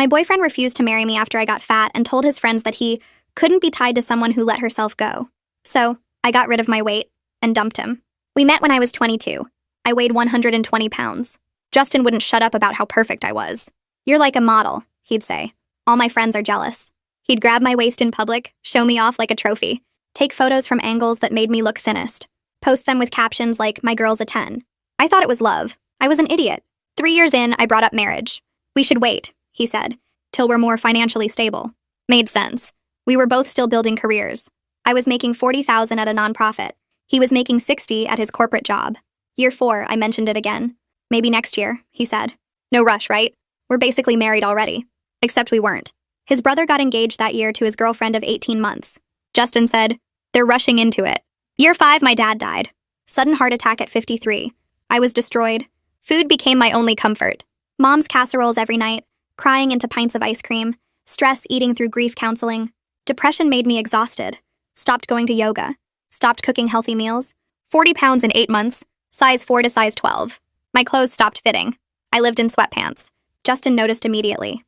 My boyfriend refused to marry me after I got fat and told his friends that he couldn't be tied to someone who let herself go. So, I got rid of my weight and dumped him. We met when I was 22. I weighed 120 pounds. Justin wouldn't shut up about how perfect I was. "You're like a model," he'd say. "All my friends are jealous." He'd grab my waist in public, show me off like a trophy, take photos from angles that made me look thinnest, post them with captions like, "My girl's a 10." I thought it was love. I was an idiot. 3 years in, I brought up marriage. "We should wait," he said, "till we're more financially stable." Made sense. We were both still building careers. I was making $40,000 at a nonprofit. He was making $60,000 at his corporate job. Year 4, I mentioned it again. "Maybe next year," he said. "No rush, right? We're basically married already." Except we weren't. His brother got engaged that year to his girlfriend of 18 months. Justin said, "They're rushing into it." Year 5, my dad died. Sudden heart attack at 53. I was destroyed. Food became my only comfort. Mom's casseroles every night, crying into pints of ice cream, stress eating through grief counseling. Depression made me exhausted. Stopped going to yoga. Stopped cooking healthy meals. 40 pounds in 8 months, size 4 to size 12. My clothes stopped fitting. I lived in sweatpants. Justin noticed immediately.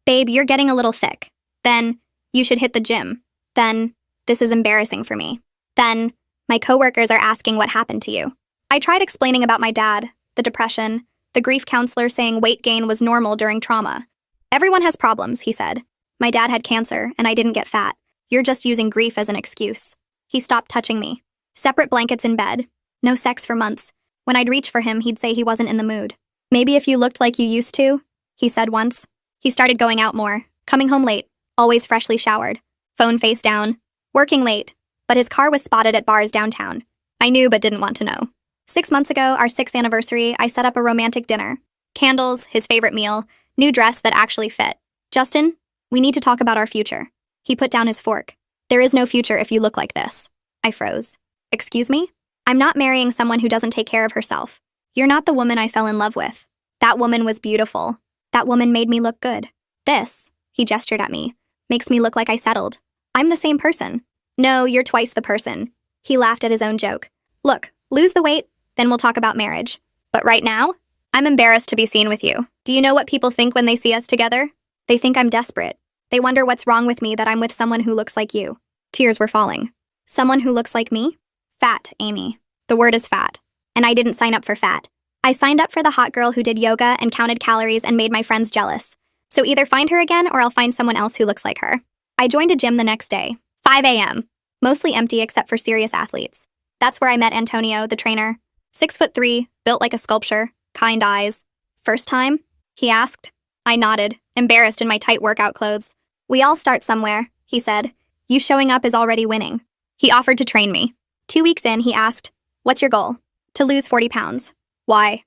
"Babe, you're getting a little thick." Then, "You should hit the gym." Then, "This is embarrassing for me." Then, "My coworkers are asking what happened to you." I tried explaining about my dad, the depression, the grief counselor saying weight gain was normal during trauma. "Everyone has problems," he said. "My dad had cancer, and I didn't get fat. You're just using grief as an excuse." He stopped touching me. Separate blankets in bed. No sex for months. When I'd reach for him, he'd say he wasn't in the mood. "Maybe if you looked like you used to," he said once. He started going out more, coming home late, always freshly showered, phone face down, working late, but his car was spotted at bars downtown. I knew but didn't want to know. 6 months ago, our 6th anniversary, I set up a romantic dinner. Candles, his favorite meal, new dress that actually fit. "Justin, we need to talk about our future." He put down his fork. "There is no future if you look like this." I froze. "Excuse me? I'm not marrying someone who doesn't take care of herself. You're not the woman I fell in love with. That woman was beautiful. That woman made me look good. This," he gestured at me, "makes me look like I settled. I'm the same person." "No, you're twice the person." He laughed at his own joke. "Look, lose the weight, then we'll talk about marriage. But right now, I'm embarrassed to be seen with you. Do you know what people think when they see us together? They think I'm desperate. They wonder what's wrong with me that I'm with someone who looks like you." Tears were falling. "Someone who looks like me? Fat, Amy. The word is fat. And I didn't sign up for fat. I signed up for the hot girl who did yoga and counted calories and made my friends jealous. So either find her again or I'll find someone else who looks like her." I joined a gym the next day, 5 a.m., mostly empty except for serious athletes. That's where I met Antonio, the trainer. 6'3", built like a sculpture, kind eyes. "First time?" he asked. I nodded, embarrassed in my tight workout clothes. "We all start somewhere," he said. "You showing up is already winning." He offered to train me. 2 weeks in, he asked, "What's your goal?" "To lose 40 pounds. "Why?"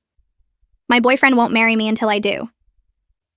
"My boyfriend won't marry me until I do."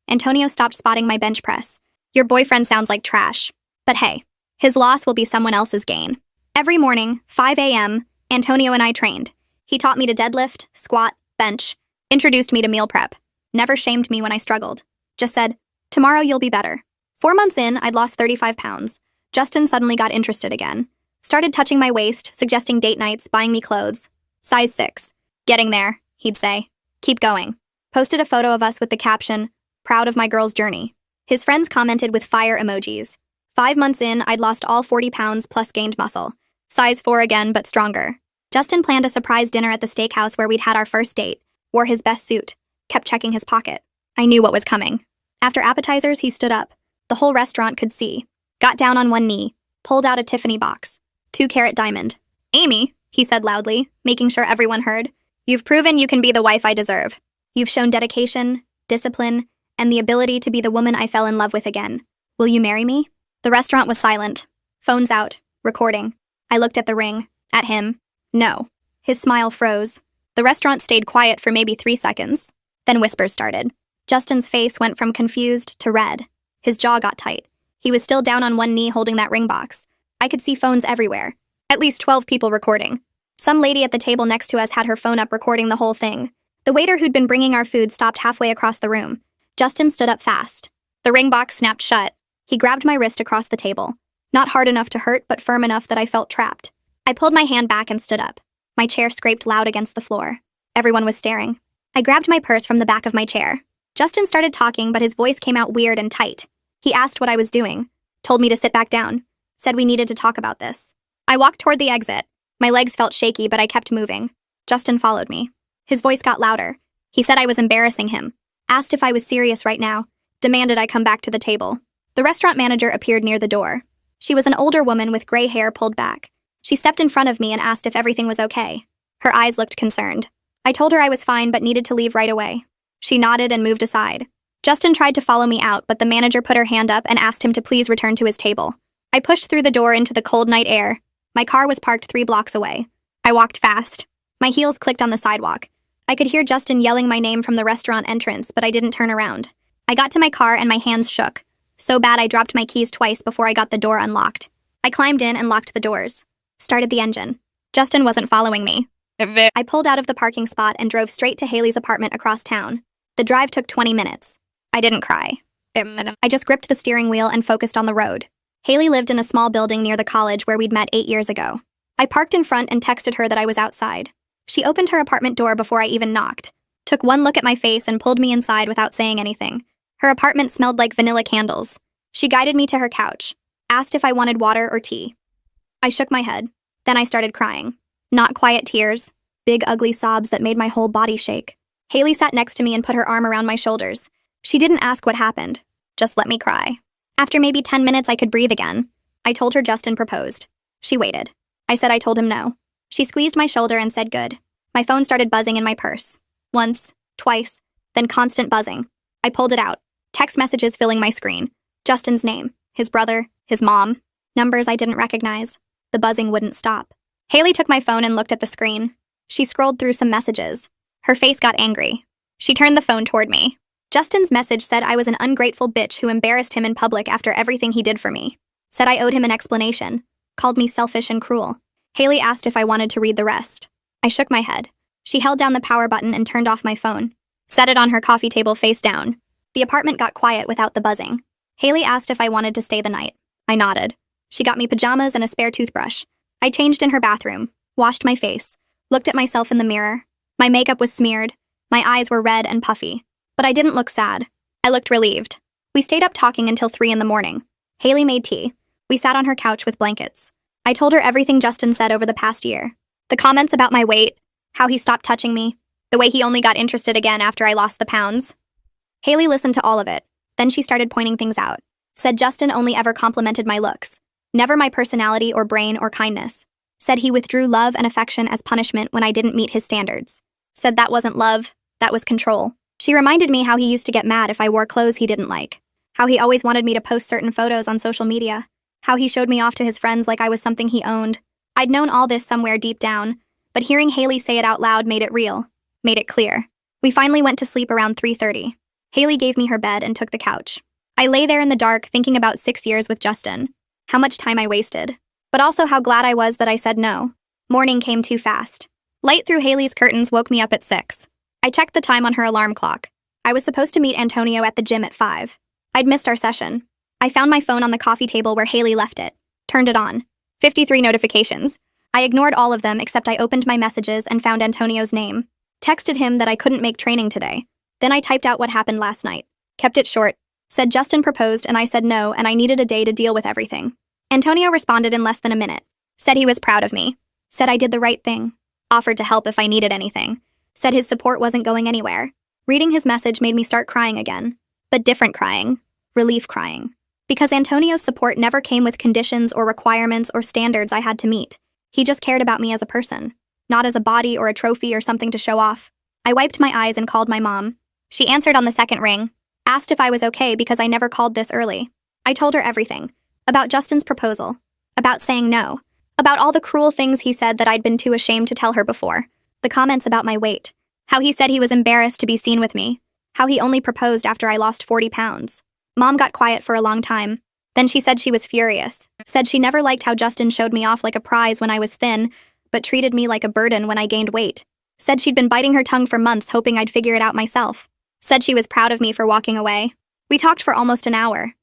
Antonio stopped spotting my bench press. "Your boyfriend sounds like trash. But hey, his loss will be someone else's gain." Every morning, 5 a.m., Antonio and I trained. He taught me to deadlift, squat, bench, introduced me to meal prep, never shamed me when I struggled. Just said, "Tomorrow you'll be better." 4 months in, I'd lost 35 pounds. Justin suddenly got interested again. Started touching my waist, suggesting date nights, buying me clothes. "Size 6. Getting there," he'd say. "Keep going." Posted a photo of us with the caption, "Proud of my girl's journey." His friends commented with fire emojis. 5 months in, I'd lost all 40 pounds plus gained muscle. Size 4 again, but stronger. Justin planned a surprise dinner at the steakhouse where we'd had our first date, wore his best suit, kept checking his pocket. I knew what was coming. After appetizers, he stood up. The whole restaurant could see. Got down on one knee, pulled out a Tiffany box. 2-carat diamond. "Amy," he said loudly, making sure everyone heard, "you've proven you can be the wife I deserve. You've shown dedication, discipline, and the ability to be the woman I fell in love with again. Will you marry me?" The restaurant was silent. Phones out, recording. I looked at the ring, at him. No. His smile froze. The restaurant stayed quiet for maybe 3 seconds. Then whispers started. Justin's face went from confused to red. His jaw got tight. He was still down on one knee holding that ring box. I could see phones everywhere. At least 12 people recording. Some lady at the table next to us had her phone up recording the whole thing. The waiter who'd been bringing our food stopped halfway across the room. Justin stood up fast. The ring box snapped shut. He grabbed my wrist across the table. Not hard enough to hurt, but firm enough that I felt trapped. I pulled my hand back and stood up. My chair scraped loud against the floor. Everyone was staring. I grabbed my purse from the back of my chair. Justin started talking, but his voice came out weird and tight. He asked what I was doing, told me to sit back down, said we needed to talk about this. I walked toward the exit. My legs felt shaky, but I kept moving. Justin followed me. His voice got louder. He said I was embarrassing him, asked if I was serious right now, demanded I come back to the table. The restaurant manager appeared near the door. She was an older woman with gray hair pulled back. She stepped in front of me and asked if everything was okay. Her eyes looked concerned. I told her I was fine but needed to leave right away. She nodded and moved aside. Justin tried to follow me out, but the manager put her hand up and asked him to please return to his table. I pushed through the door into the cold night air. My car was parked 3 blocks away. I walked fast. My heels clicked on the sidewalk. I could hear Justin yelling my name from the restaurant entrance, but I didn't turn around. I got to my car and my hands shook. So bad I dropped my keys twice before I got the door unlocked. I climbed in and locked the doors. Started the engine. Justin wasn't following me. I pulled out of the parking spot and drove straight to Haley's apartment across town. The drive took 20 minutes. I didn't cry. I just gripped the steering wheel and focused on the road. Haley lived in a small building near the college where we'd met 8 years ago. I parked in front and texted her that I was outside. She opened her apartment door before I even knocked, took one look at my face and pulled me inside without saying anything. Her apartment smelled like vanilla candles. She guided me to her couch, asked if I wanted water or tea. I shook my head. Then I started crying. Not quiet tears, big ugly sobs that made my whole body shake. Haley sat next to me and put her arm around my shoulders. She didn't ask what happened, just let me cry. After maybe 10 minutes, I could breathe again. I told her Justin proposed. She waited. I said I told him no. She squeezed my shoulder and said good. My phone started buzzing in my purse. Once, twice, then constant buzzing. I pulled it out. Text messages filling my screen. Justin's name, his brother, his mom. Numbers I didn't recognize. The buzzing wouldn't stop. Haley took my phone and looked at the screen. She scrolled through some messages. Her face got angry. She turned the phone toward me. Justin's message said I was an ungrateful bitch who embarrassed him in public after everything he did for me. Said I owed him an explanation. Called me selfish and cruel. Haley asked if I wanted to read the rest. I shook my head. She held down the power button and turned off my phone. Set it on her coffee table face down. The apartment got quiet without the buzzing. Haley asked if I wanted to stay the night. I nodded. She got me pajamas and a spare toothbrush. I changed in her bathroom, washed my face, looked at myself in the mirror. My makeup was smeared. My eyes were red and puffy. But I didn't look sad. I looked relieved. We stayed up talking until 3 in the morning. Haley made tea. We sat on her couch with blankets. I told her everything Justin said over the past year. The comments about my weight, how he stopped touching me, the way he only got interested again after I lost the pounds. Haley listened to all of it. Then she started pointing things out. Said Justin only ever complimented my looks, never my personality or brain or kindness. Said he withdrew love and affection as punishment when I didn't meet his standards. Said that wasn't love, that was control. She reminded me how he used to get mad if I wore clothes he didn't like. How he always wanted me to post certain photos on social media. How he showed me off to his friends like I was something he owned. I'd known all this somewhere deep down, but hearing Haley say it out loud made it real, made it clear. We finally went to sleep around 3:30. Haley gave me her bed and took the couch. I lay there in the dark thinking about 6 years with Justin. How much time I wasted. But also how glad I was that I said no. Morning came too fast. Light through Haley's curtains woke me up at 6. I checked the time on her alarm clock. I was supposed to meet Antonio at the gym at 5. I'd missed our session. I found my phone on the coffee table where Haley left it. Turned it on. 53 notifications. I ignored all of them except I opened my messages and found Antonio's name. Texted him that I couldn't make training today. Then I typed out what happened last night. Kept it short. Said Justin proposed and I said no and I needed a day to deal with everything. Antonio responded in less than a minute. Said he was proud of me. Said I did the right thing. Offered to help if I needed anything. Said his support wasn't going anywhere. Reading his message made me start crying again. But different crying. Relief crying. Because Antonio's support never came with conditions or requirements or standards I had to meet. He just cared about me as a person. Not as a body or a trophy or something to show off. I wiped my eyes and called my mom. She answered on the second ring. Asked if I was okay because I never called this early. I told her everything. About Justin's proposal. About saying no. About all the cruel things he said that I'd been too ashamed to tell her before. The comments about my weight. How he said he was embarrassed to be seen with me. How he only proposed after I lost 40 pounds. Mom got quiet for a long time. Then she said she was furious. Said she never liked how Justin showed me off like a prize when I was thin, but treated me like a burden when I gained weight. Said she'd been biting her tongue for months hoping I'd figure it out myself. Said she was proud of me for walking away. We talked for almost an hour.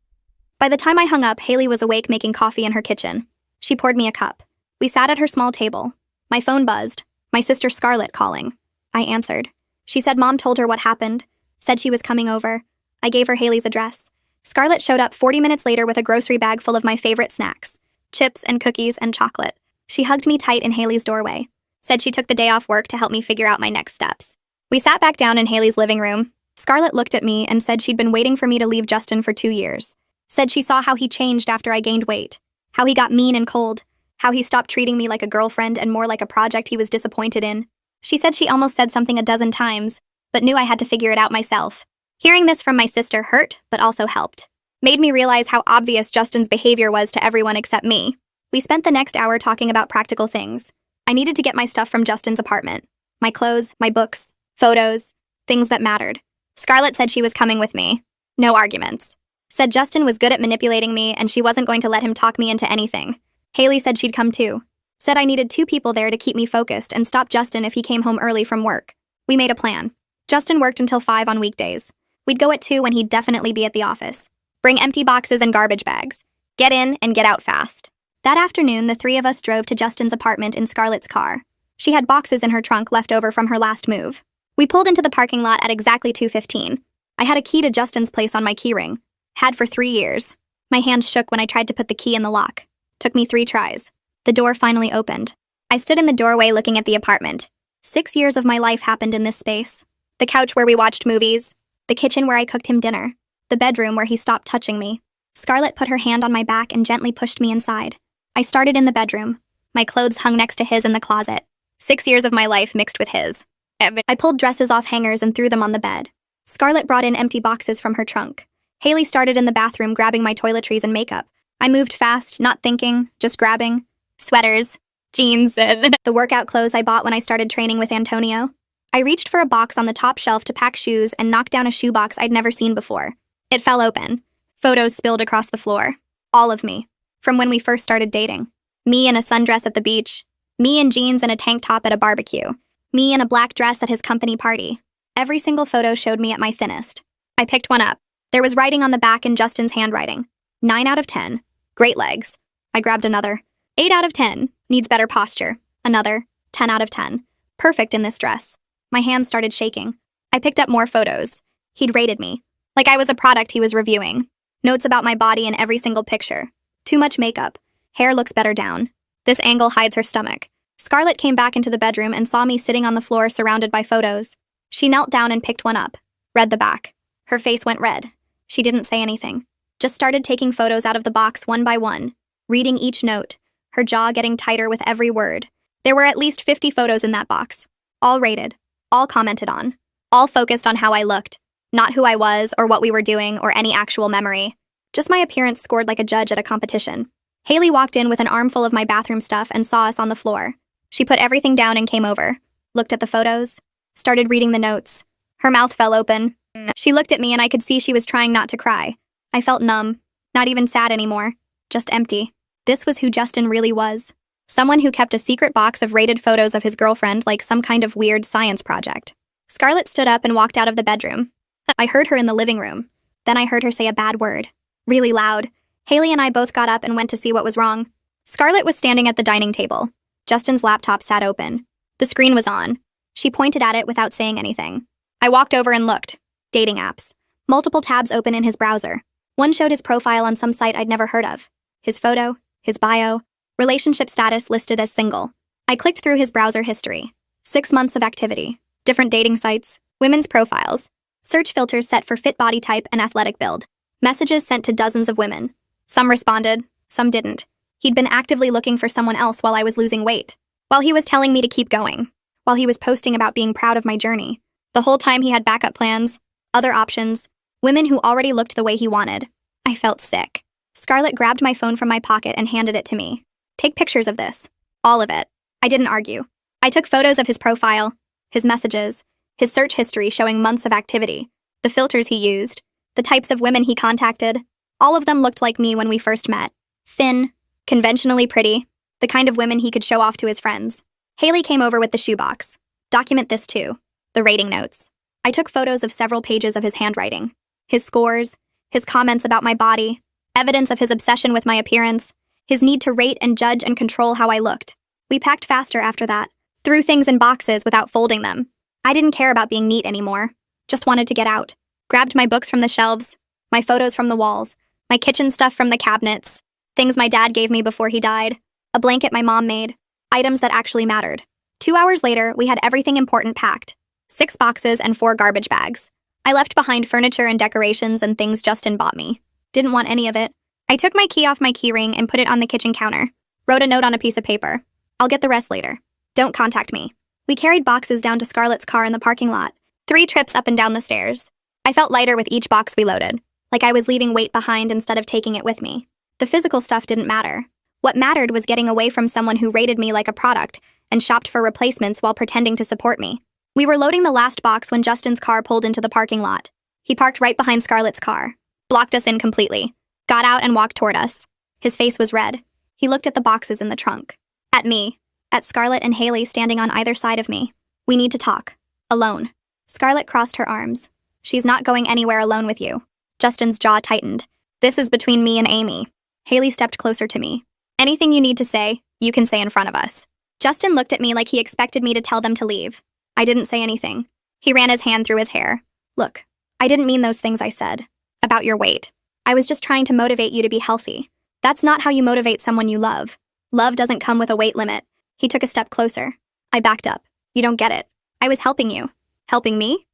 By the time I hung up, Haley was awake making coffee in her kitchen. She poured me a cup. We sat at her small table. My phone buzzed. My sister Scarlett calling. I answered. She said Mom told her what happened. said she was coming over. I gave her Haley's address. Scarlett showed up 40 minutes later with a grocery bag full of my favorite snacks, chips and cookies and chocolate. She hugged me tight in Haley's doorway, said she took the day off work to help me figure out my next steps. We sat back down in Haley's living room. Scarlett looked at me and said she'd been waiting for me to leave Justin for 2 years. Said she saw how he changed after I gained weight, how he got mean and cold, how he stopped treating me like a girlfriend and more like a project he was disappointed in. She said she almost said something a dozen times, but knew I had to figure it out myself. Hearing this from my sister hurt, but also helped. Made me realize how obvious Justin's behavior was to everyone except me. We spent the next hour talking about practical things. I needed to get my stuff from Justin's apartment. My clothes, my books, photos, things that mattered. Scarlett said she was coming with me. No arguments. Said Justin was good at manipulating me and she wasn't going to let him talk me into anything. Haley said she'd come too. Said I needed 2 people there to keep me focused and stop Justin if he came home early from work. We made a plan. Justin worked until 5 on weekdays. We'd go at 2 when he'd definitely be at the office. Bring empty boxes and garbage bags. Get in and get out fast. That afternoon, the 3 of us drove to Justin's apartment in Scarlett's car. She had boxes in her trunk left over from her last move. We pulled into the parking lot at exactly 2:15. I had a key to Justin's place on my keyring. Had for 3 years. My hands shook when I tried to put the key in the lock. Took me 3 tries. The door finally opened. I stood in the doorway looking at the apartment. 6 years of my life happened in this space. The couch where we watched movies. The kitchen where I cooked him dinner. The bedroom where he stopped touching me. Scarlett put her hand on my back and gently pushed me inside. I started in the bedroom. My clothes hung next to his in the closet. 6 years of my life mixed with his. I pulled dresses off hangers and threw them on the bed. Scarlett brought in empty boxes from her trunk. Haley started in the bathroom grabbing my toiletries and makeup. I moved fast, not thinking, just grabbing. Sweaters, jeans, and the workout clothes I bought when I started training with Antonio. I reached for a box on the top shelf to pack shoes and knocked down a shoebox I'd never seen before. It fell open. Photos spilled across the floor. All of me. From when we first started dating. Me in a sundress at the beach. Me in jeans and a tank top at a barbecue. Me in a black dress at his company party. Every single photo showed me at my thinnest. I picked one up. There was writing on the back in Justin's handwriting. 9 out of 10. Great legs. I grabbed another. 8 out of 10. Needs better posture. Another. 10 out of 10. Perfect in this dress. My hands started shaking. I picked up more photos. He'd rated me. Like I was a product he was reviewing. Notes about my body in every single picture. Too much makeup. Hair looks better down. This angle hides her stomach. Scarlett came back into the bedroom and saw me sitting on the floor surrounded by photos. She knelt down and picked one up. Read the back. Her face went red. She didn't say anything. Just started taking photos out of the box one by one. Reading each note. Her jaw getting tighter with every word. There were at least 50 photos in that box. All rated. All commented on. All focused on how I looked. Not who I was or what we were doing or any actual memory. Just my appearance scored like a judge at a competition. Haley walked in with an armful of my bathroom stuff and saw us on the floor. She put everything down and came over. Looked at the photos. Started reading the notes. Her mouth fell open. She looked at me and I could see she was trying not to cry. I felt numb. Not even sad anymore. Just empty. This was who Justin really was. Someone who kept a secret box of rated photos of his girlfriend like some kind of weird science project. Scarlett stood up and walked out of the bedroom. I heard her in the living room. Then I heard her say a bad word. Really loud. Haley and I both got up and went to see what was wrong. Scarlett was standing at the dining table. Justin's laptop sat open. The screen was on. She pointed at it without saying anything. I walked over and looked. Dating apps. Multiple tabs open in his browser. One showed his profile on some site I'd never heard of. His photo, his bio, relationship status listed as single. I clicked through his browser history. 6 months of activity. Different dating sites. Women's profiles. Search filters set for fit body type and athletic build. Messages sent to dozens of women. Some responded, some didn't. He'd been actively looking for someone else while I was losing weight. While he was telling me to keep going. While he was posting about being proud of my journey. The whole time he had backup plans, other options, women who already looked the way he wanted. I felt sick. Scarlett grabbed my phone from my pocket and handed it to me. Take pictures of this. All of it. I didn't argue. I took photos of his profile, his messages, his search history showing months of activity, the filters he used, the types of women he contacted. All of them looked like me when we first met. Thin, conventionally pretty, the kind of women he could show off to his friends. Haley came over with the shoebox. Document this too. The rating notes. I took photos of several pages of his handwriting. His scores, his comments about my body, evidence of his obsession with my appearance, his need to rate and judge and control how I looked. We packed faster after that, threw things in boxes without folding them. I didn't care about being neat anymore. Just wanted to get out. Grabbed my books from the shelves, my photos from the walls, my kitchen stuff from the cabinets, things my dad gave me before he died, a blanket my mom made, items that actually mattered. 2 hours later, we had everything important packed. 6 boxes and 4 garbage bags. I left behind furniture and decorations and things Justin bought me. Didn't want any of it. I took my key off my keyring and put it on the kitchen counter. Wrote a note on a piece of paper. I'll get the rest later. Don't contact me. We carried boxes down to Scarlett's car in the parking lot. 3 trips up and down the stairs. I felt lighter with each box we loaded, like I was leaving weight behind instead of taking it with me. The physical stuff didn't matter. What mattered was getting away from someone who rated me like a product and shopped for replacements while pretending to support me. We were loading the last box when Justin's car pulled into the parking lot. He parked right behind Scarlett's car, blocked us in completely, got out and walked toward us. His face was red. He looked at the boxes in the trunk. At me. At Scarlett and Haley standing on either side of me. We need to talk. Alone. Scarlett crossed her arms. She's not going anywhere alone with you. Justin's jaw tightened. This is between me and Amy. Haley stepped closer to me. Anything you need to say, you can say in front of us. Justin looked at me like he expected me to tell them to leave. I didn't say anything. He ran his hand through his hair. Look, I didn't mean those things I said. About your weight. I was just trying to motivate you to be healthy. That's not how you motivate someone you love. Love doesn't come with a weight limit. He took a step closer. I backed up. You don't get it. I was helping you. Helping me?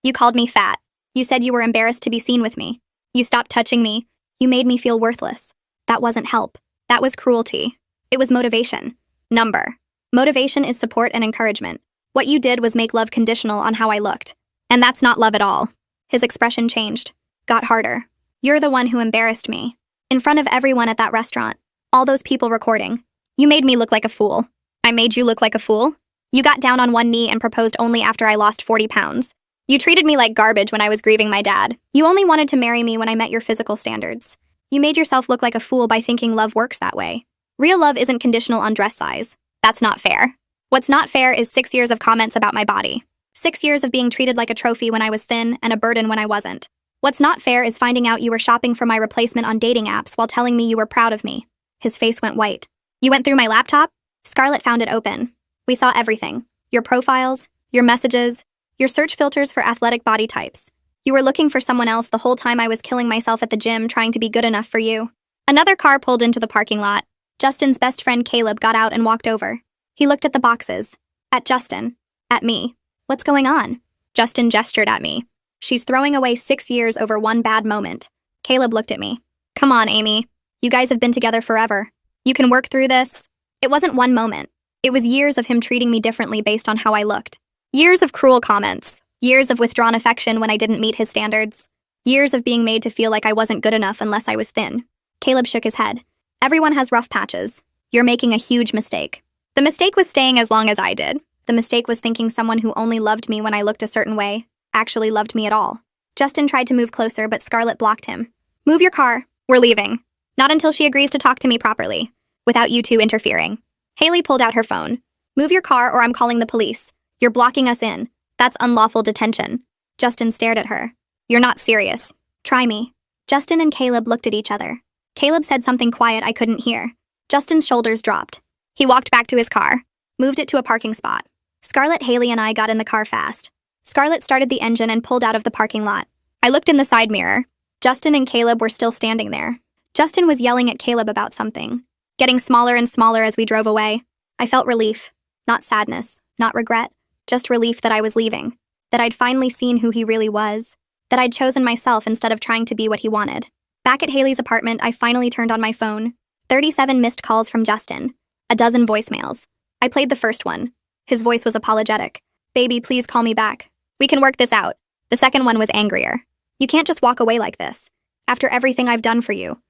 You called me fat. You said you were embarrassed to be seen with me. You stopped touching me. You made me feel worthless. That wasn't help. That was cruelty. It was motivation. Number. Motivation is support and encouragement. What you did was make love conditional on how I looked. And that's not love at all. His expression changed. Got harder. You're the one who embarrassed me. In front of everyone at that restaurant. All those people recording. You made me look like a fool. I made you look like a fool? You got down on one knee and proposed only after I lost 40 pounds. You treated me like garbage when I was grieving my dad. You only wanted to marry me when I met your physical standards. You made yourself look like a fool by thinking love works that way. Real love isn't conditional on dress size. That's not fair. What's not fair is 6 years of comments about my body. 6 years of being treated like a trophy when I was thin and a burden when I wasn't. What's not fair is finding out you were shopping for my replacement on dating apps while telling me you were proud of me. His face went white. You went through my laptop? Scarlett found it open. We saw everything. Your profiles, your messages, your search filters for athletic body types. You were looking for someone else the whole time I was killing myself at the gym trying to be good enough for you. Another car pulled into the parking lot. Justin's best friend Caleb got out and walked over. He looked at the boxes. At Justin. At me. What's going on? Justin gestured at me. She's throwing away 6 years over one bad moment. Caleb looked at me. Come on, Amy. You guys have been together forever. You can work through this. It wasn't one moment. It was years of him treating me differently based on how I looked. Years of cruel comments. Years of withdrawn affection when I didn't meet his standards. Years of being made to feel like I wasn't good enough unless I was thin. Caleb shook his head. Everyone has rough patches. You're making a huge mistake. The mistake was staying as long as I did. The mistake was thinking someone who only loved me when I looked a certain way actually loved me at all. Justin tried to move closer, but Scarlett blocked him. Move your car. We're leaving. Not until she agrees to talk to me properly. Without you two interfering. Haley pulled out her phone. Move your car or I'm calling the police. You're blocking us in. That's unlawful detention. Justin stared at her. You're not serious. Try me. Justin and Caleb looked at each other. Caleb said something quiet I couldn't hear. Justin's shoulders dropped. He walked back to his car, moved it to a parking spot. Scarlett, Haley, and I got in the car fast. Scarlett started the engine and pulled out of the parking lot. I looked in the side mirror. Justin and Caleb were still standing there. Justin was yelling at Caleb about something, getting smaller and smaller as we drove away. I felt relief. Not sadness, not regret, just relief that I was leaving, that I'd finally seen who he really was, that I'd chosen myself instead of trying to be what he wanted. Back at Haley's apartment, I finally turned on my phone. 37 missed calls from Justin. A dozen voicemails. I played the first one. His voice was apologetic. Baby, please call me back. We can work this out. The second one was angrier. You can't just walk away like this. After everything I've done for you.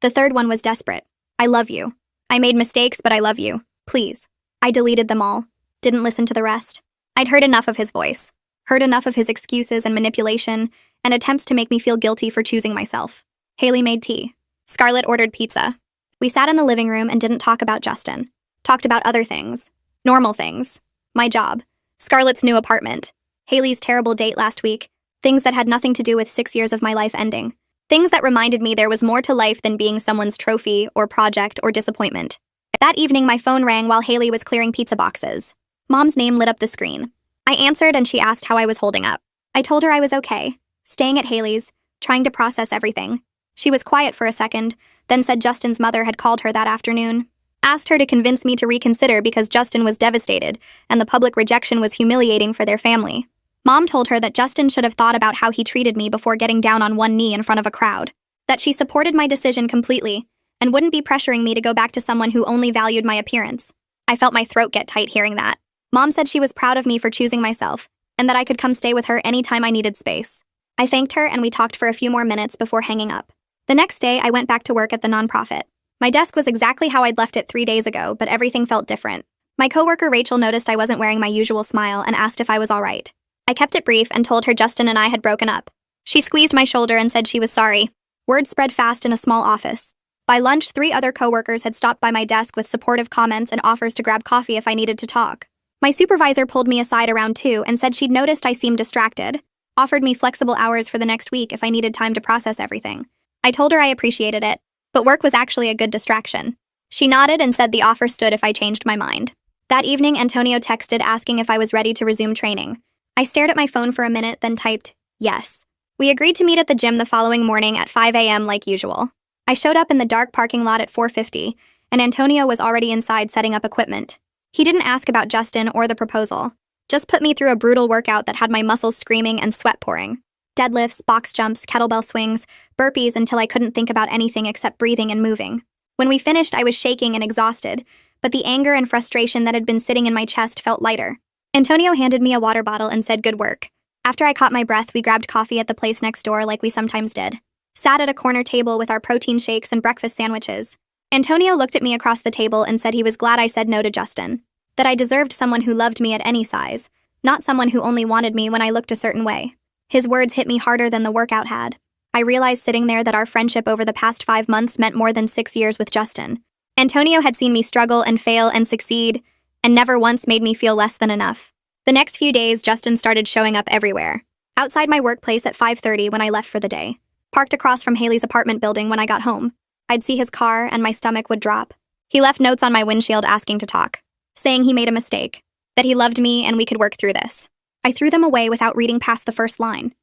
The third one was desperate. I love you. I made mistakes, but I love you. Please. I deleted them all. Didn't listen to the rest. I'd heard enough of his voice. Heard enough of his excuses and manipulation and attempts to make me feel guilty for choosing myself. Haley made tea. Scarlett ordered pizza. We sat in the living room and didn't talk about Justin. Talked about other things. Normal things. My job. Scarlett's new apartment. Haley's terrible date last week. Things that had nothing to do with 6 years of my life ending. Things that reminded me there was more to life than being someone's trophy or project or disappointment. That evening, my phone rang while Haley was clearing pizza boxes. Mom's name lit up the screen. I answered and she asked how I was holding up. I told her I was okay, staying at Haley's, trying to process everything. She was quiet for a second, then said Justin's mother had called her that afternoon. Asked her to convince me to reconsider because Justin was devastated and the public rejection was humiliating for their family. Mom told her that Justin should have thought about how he treated me before getting down on one knee in front of a crowd. That she supported my decision completely and wouldn't be pressuring me to go back to someone who only valued my appearance. I felt my throat get tight hearing that. Mom said she was proud of me for choosing myself and that I could come stay with her anytime I needed space. I thanked her and we talked for a few more minutes before hanging up. The next day, I went back to work at the nonprofit. My desk was exactly how I'd left it 3 days ago, but everything felt different. My coworker Rachel noticed I wasn't wearing my usual smile and asked if I was all right. I kept it brief and told her Justin and I had broken up. She squeezed my shoulder and said she was sorry. Word spread fast in a small office. By lunch, 3 other coworkers had stopped by my desk with supportive comments and offers to grab coffee if I needed to talk. My supervisor pulled me aside around 2 and said she'd noticed I seemed distracted, offered me flexible hours for the next week if I needed time to process everything. I told her I appreciated it, but work was actually a good distraction. She nodded and said the offer stood if I changed my mind. That evening, Antonio texted asking if I was ready to resume training. I stared at my phone for a minute, then typed, yes. We agreed to meet at the gym the following morning at 5 a.m. like usual. I showed up in the dark parking lot at 4:50, and Antonio was already inside setting up equipment. He didn't ask about Justin or the proposal, just put me through a brutal workout that had my muscles screaming and sweat pouring. Deadlifts, box jumps, kettlebell swings, burpees until I couldn't think about anything except breathing and moving. When we finished, I was shaking and exhausted, but the anger and frustration that had been sitting in my chest felt lighter. Antonio handed me a water bottle and said good work. After I caught my breath, we grabbed coffee at the place next door like we sometimes did. Sat at a corner table with our protein shakes and breakfast sandwiches. Antonio looked at me across the table and said he was glad I said no to Justin. That I deserved someone who loved me at any size, not someone who only wanted me when I looked a certain way. His words hit me harder than the workout had. I realized sitting there that our friendship over the past 5 months meant more than 6 years with Justin. Antonio had seen me struggle and fail and succeed, and never once made me feel less than enough. The next few days, Justin started showing up everywhere. Outside my workplace at 5:30 when I left for the day. Parked across from Haley's apartment building when I got home. I'd see his car and my stomach would drop. He left notes on my windshield asking to talk, saying he made a mistake, that he loved me and we could work through this. I threw them away without reading past the first line.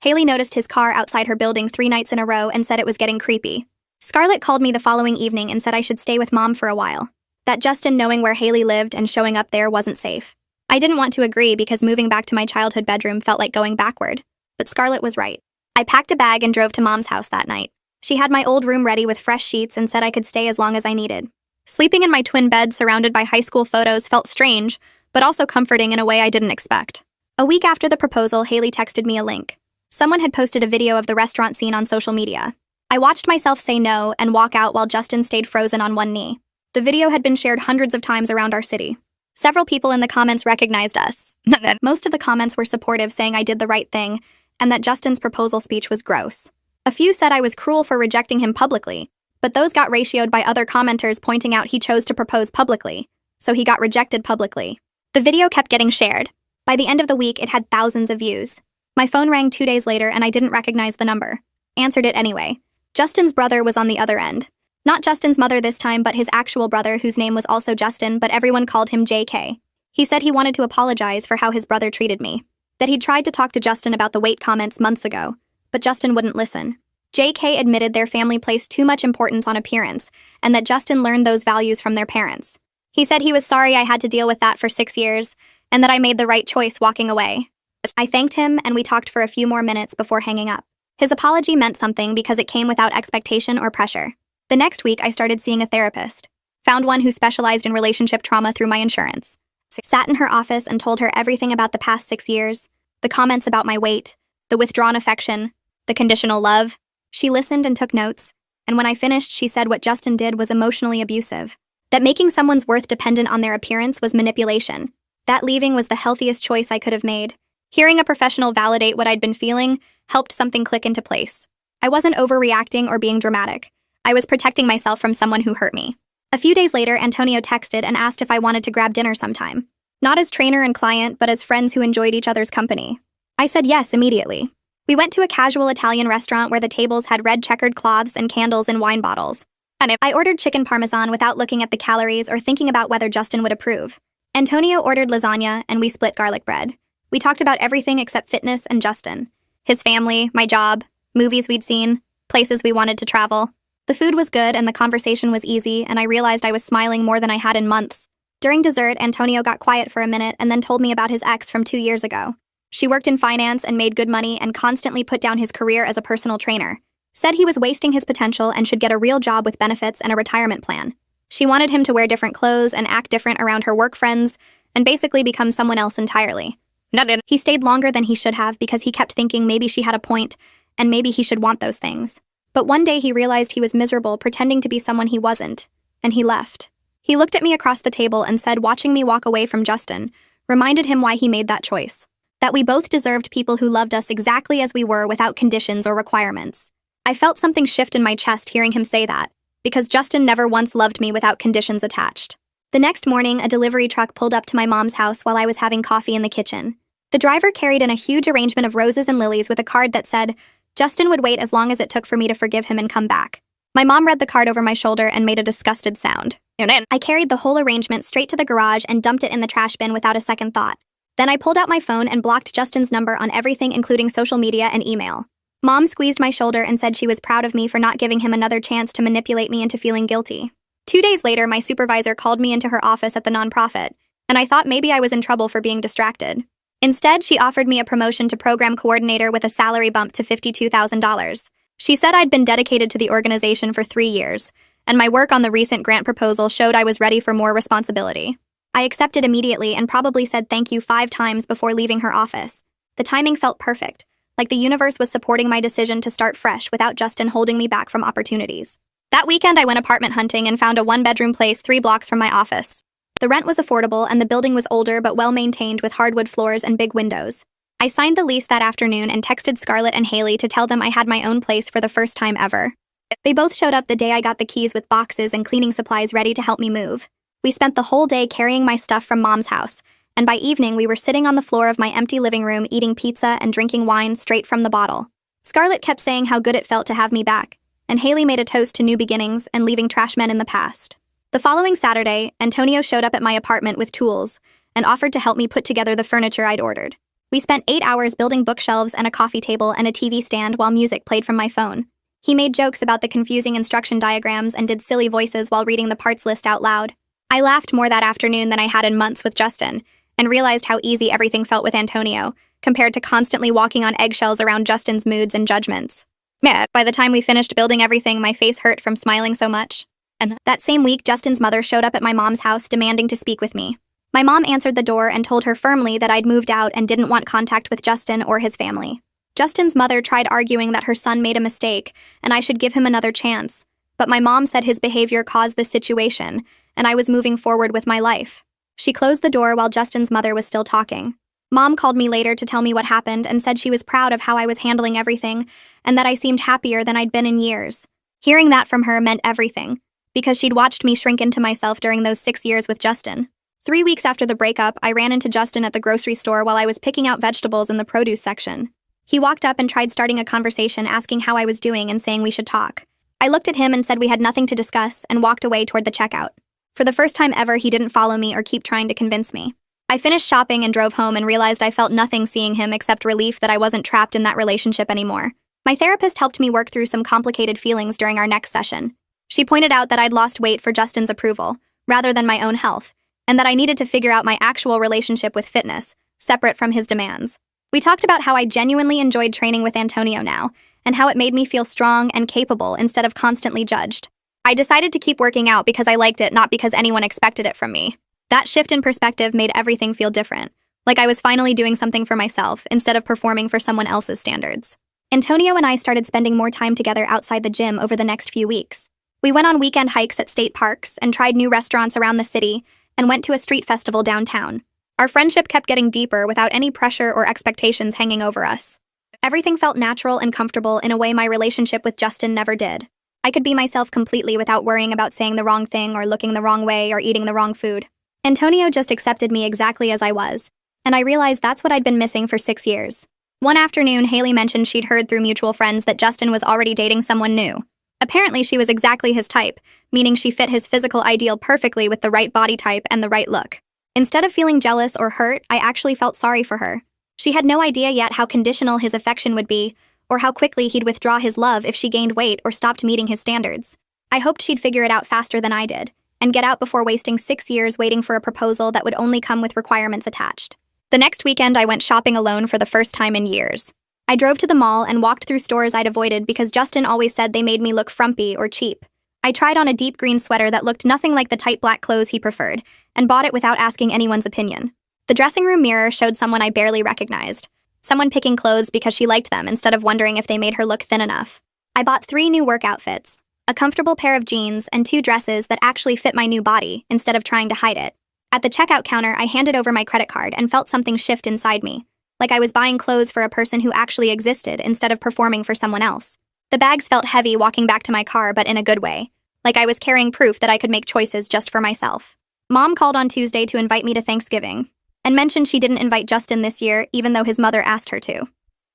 Haley noticed his car outside her building 3 nights in a row and said it was getting creepy. Scarlett called me the following evening and said I should stay with Mom for a while. That Justin knowing where Haley lived and showing up there wasn't safe. I didn't want to agree because moving back to my childhood bedroom felt like going backward. But Scarlett was right. I packed a bag and drove to Mom's house that night. She had my old room ready with fresh sheets and said I could stay as long as I needed. Sleeping in my twin bed surrounded by high school photos felt strange, but also comforting in a way I didn't expect. A week after the proposal, Haley texted me a link. Someone had posted a video of the restaurant scene on social media. I watched myself say no and walk out while Justin stayed frozen on one knee. The video had been shared hundreds of times around our city. Several people in the comments recognized us. Most of the comments were supportive, saying I did the right thing and that Justin's proposal speech was gross. A few said I was cruel for rejecting him publicly, but those got ratioed by other commenters pointing out he chose to propose publicly, so he got rejected publicly. The video kept getting shared. By the end of the week, it had thousands of views. My phone rang 2 days later and I didn't recognize the number. Answered it anyway. Justin's brother was on the other end. Not Justin's mother this time, but his actual brother, whose name was also Justin, but everyone called him JK. He said he wanted to apologize for how his brother treated me. That he'd tried to talk to Justin about the weight comments months ago, but Justin wouldn't listen. JK admitted their family placed too much importance on appearance, and that Justin learned those values from their parents. He said he was sorry I had to deal with that for 6 years, and that I made the right choice walking away. I thanked him, and we talked for a few more minutes before hanging up. His apology meant something because it came without expectation or pressure. The next week, I started seeing a therapist. Found one who specialized in relationship trauma through my insurance. Sat in her office and told her everything about the past 6 years, the comments about my weight, the withdrawn affection, the conditional love. She listened and took notes, and when I finished, she said what Justin did was emotionally abusive. That making someone's worth dependent on their appearance was manipulation. That leaving was the healthiest choice I could have made. Hearing a professional validate what I'd been feeling helped something click into place. I wasn't overreacting or being dramatic. I was protecting myself from someone who hurt me. A few days later, Antonio texted and asked if I wanted to grab dinner sometime. Not as trainer and client, but as friends who enjoyed each other's company. I said yes immediately. We went to a casual Italian restaurant where the tables had red checkered cloths and candles in wine bottles. I ordered chicken parmesan without looking at the calories or thinking about whether Justin would approve. Antonio ordered lasagna, and we split garlic bread. We talked about everything except fitness and Justin. His family, my job, movies we'd seen, places we wanted to travel. The food was good and the conversation was easy, and I realized I was smiling more than I had in months. During dessert, Antonio got quiet for a minute and then told me about his ex from 2 years ago. She worked in finance and made good money and constantly put down his career as a personal trainer. Said he was wasting his potential and should get a real job with benefits and a retirement plan. She wanted him to wear different clothes and act different around her work friends and basically become someone else entirely. He stayed longer than he should have because he kept thinking maybe she had a point and maybe he should want those things. But one day he realized he was miserable pretending to be someone he wasn't, and he left. He looked at me across the table and said watching me walk away from Justin reminded him why he made that choice. That we both deserved people who loved us exactly as we were without conditions or requirements. I felt something shift in my chest hearing him say that, because Justin never once loved me without conditions attached. The next morning, a delivery truck pulled up to my mom's house while I was having coffee in the kitchen. The driver carried in a huge arrangement of roses and lilies with a card that said, Justin would wait as long as it took for me to forgive him and come back. My mom read the card over my shoulder and made a disgusted sound. I carried the whole arrangement straight to the garage and dumped it in the trash bin without a second thought. Then I pulled out my phone and blocked Justin's number on everything including social media and email. Mom squeezed my shoulder and said she was proud of me for not giving him another chance to manipulate me into feeling guilty. 2 days later, my supervisor called me into her office at the nonprofit, and I thought maybe I was in trouble for being distracted. Instead, she offered me a promotion to program coordinator with a salary bump to $52,000. She said I'd been dedicated to the organization for 3 years, and my work on the recent grant proposal showed I was ready for more responsibility. I accepted immediately and probably said thank you 5 times before leaving her office. The timing felt perfect, like the universe was supporting my decision to start fresh without Justin holding me back from opportunities. That weekend, I went apartment hunting and found a 1-bedroom place 3 blocks from my office. The rent was affordable and the building was older but well-maintained with hardwood floors and big windows. I signed the lease that afternoon and texted Scarlett and Haley to tell them I had my own place for the first time ever. They both showed up the day I got the keys with boxes and cleaning supplies ready to help me move. We spent the whole day carrying my stuff from Mom's house, and by evening we were sitting on the floor of my empty living room eating pizza and drinking wine straight from the bottle. Scarlett kept saying how good it felt to have me back, and Haley made a toast to new beginnings and leaving trash men in the past. The following Saturday, Antonio showed up at my apartment with tools and offered to help me put together the furniture I'd ordered. We spent 8 hours building bookshelves and a coffee table and a TV stand while music played from my phone. He made jokes about the confusing instruction diagrams and did silly voices while reading the parts list out loud. I laughed more that afternoon than I had in months with Justin, and realized how easy everything felt with Antonio, compared to constantly walking on eggshells around Justin's moods and judgments. By the time we finished building everything, my face hurt from smiling so much. And that same week, Justin's mother showed up at my mom's house demanding to speak with me. My mom answered the door and told her firmly that I'd moved out and didn't want contact with Justin or his family. Justin's mother tried arguing that her son made a mistake and I should give him another chance, but my mom said his behavior caused this situation, and I was moving forward with my life. She closed the door while Justin's mother was still talking. Mom called me later to tell me what happened and said she was proud of how I was handling everything and that I seemed happier than I'd been in years. Hearing that from her meant everything, because she'd watched me shrink into myself during those 6 years with Justin. 3 weeks after the breakup, I ran into Justin at the grocery store while I was picking out vegetables in the produce section. He walked up and tried starting a conversation asking how I was doing and saying we should talk. I looked at him and said we had nothing to discuss and walked away toward the checkout. For the first time ever, he didn't follow me or keep trying to convince me. I finished shopping and drove home and realized I felt nothing seeing him except relief that I wasn't trapped in that relationship anymore. My therapist helped me work through some complicated feelings during our next session. She pointed out that I'd lost weight for Justin's approval, rather than my own health, and that I needed to figure out my actual relationship with fitness, separate from his demands. We talked about how I genuinely enjoyed training with Antonio now, and how it made me feel strong and capable instead of constantly judged. I decided to keep working out because I liked it, not because anyone expected it from me. That shift in perspective made everything feel different, like I was finally doing something for myself instead of performing for someone else's standards. Antonio and I started spending more time together outside the gym over the next few weeks. We went on weekend hikes at state parks and tried new restaurants around the city and went to a street festival downtown. Our friendship kept getting deeper without any pressure or expectations hanging over us. Everything felt natural and comfortable in a way my relationship with Justin never did. I could be myself completely without worrying about saying the wrong thing or looking the wrong way or eating the wrong food. Antonio just accepted me exactly as I was, and I realized that's what I'd been missing for 6 years. One afternoon, Haley mentioned she'd heard through mutual friends that Justin was already dating someone new. Apparently, she was exactly his type, meaning she fit his physical ideal perfectly with the right body type and the right look. Instead of feeling jealous or hurt, I actually felt sorry for her. She had no idea yet how conditional his affection would be, or how quickly he'd withdraw his love if she gained weight or stopped meeting his standards. I hoped she'd figure it out faster than I did, and get out before wasting 6 years waiting for a proposal that would only come with requirements attached. The next weekend, I went shopping alone for the first time in years. I drove to the mall and walked through stores I'd avoided because Justin always said they made me look frumpy or cheap. I tried on a deep green sweater that looked nothing like the tight black clothes he preferred, and bought it without asking anyone's opinion. The dressing room mirror showed someone I barely recognized. Someone picking clothes because she liked them instead of wondering if they made her look thin enough. I bought 3 new work outfits, a comfortable pair of jeans and 2 dresses that actually fit my new body instead of trying to hide it. At the checkout counter, I handed over my credit card and felt something shift inside me, like I was buying clothes for a person who actually existed instead of performing for someone else. The bags felt heavy walking back to my car, but in a good way, like I was carrying proof that I could make choices just for myself. Mom called on Tuesday to invite me to Thanksgiving, and mentioned she didn't invite Justin this year even though his mother asked her to.